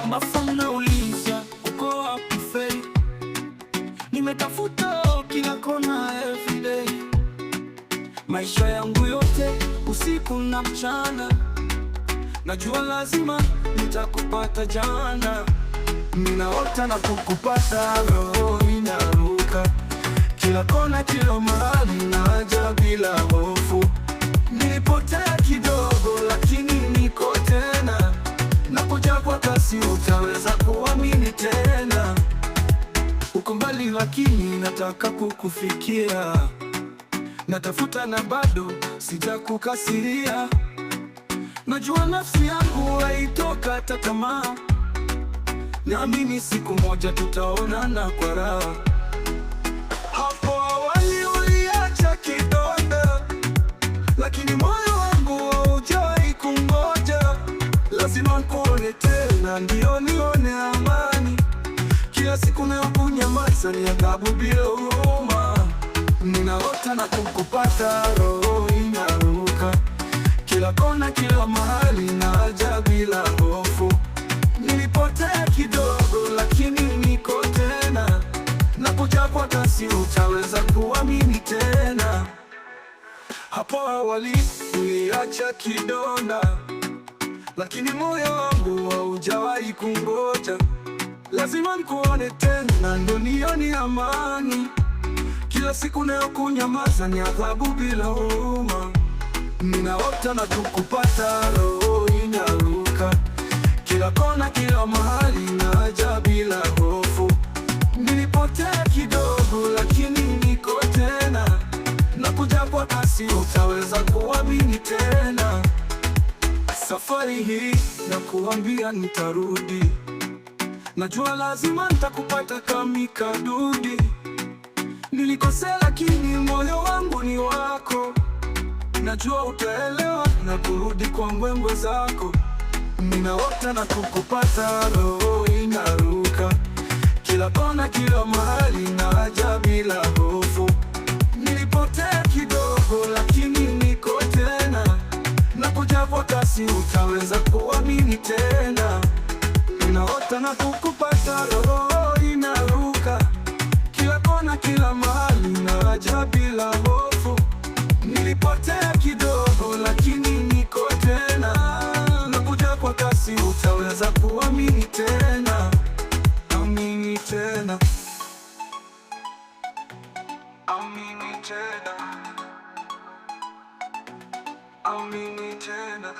Mafamu nauliza uko wapi Fei? Nimetafuta kila kona everyday, maisha yangu yote usiku na mchana. Najua lazima nitakupata jana, ninaota na kukupata, roho inaruka kila kona, kila mahali naja bila hofu. Nilipotea kidogo lakini niko tena, nakuja kwa kasi, utaweza kuamini tena. Uko mbali lakini nataka kukufikia, natafuta na bado sijakukasiria. Najua nafsi yangu haitokata tamaa, naamini siku moja tutaonana kwa raha. Hapo awali uliacha kidonda, lakini moyo wangu haujawahi kungoja. Lazima nikuone tena ndio nione amani. Kila siku nakunyamaza ni adhabu bila huruma. Ninaota na kukupata, roho inaruka kila kona, kila mahali naja bila hofu. Nilipotea kidogo lakini niko tena, nakuja kwa kasi, utaweza kuamini tena. Hapo awali uliacha kidonda, lakini moyo wangu haujawahi kungoja. Lazima nikuone tena ndo nione amani. Kila siku nakunyamaza ni adhabu bila huruma. Ninaota na kukupata, roho inaruka kila kona, kila mahali naja bila hofu. Nilipotea kidogo lakini niko tena, nakuja kwa kasi, utaweza kuamini tena. Safari hii nakuambia nitarudi, najua lazima nitakupata kama kadudi. Nilikosea lakini moyo wangu ni wako, najua utaelewa na kurudi kwa mbwembwe zako. Ninaota na kukupata, roho inaruka kila kona, kila mahali naja bila hofu. Nilipotea kidogo lakini niko tena, nakuja kwa kasi, utaweza kuamini tena. Ninaota na kukupata, roho inaruka kila kona, kila mahali naja bila hofu. Nilipotea kidogo lakini niko tena, nakuja kwa kasi, utaweza kuamini tena. Amini tena, amini tena, amini tena.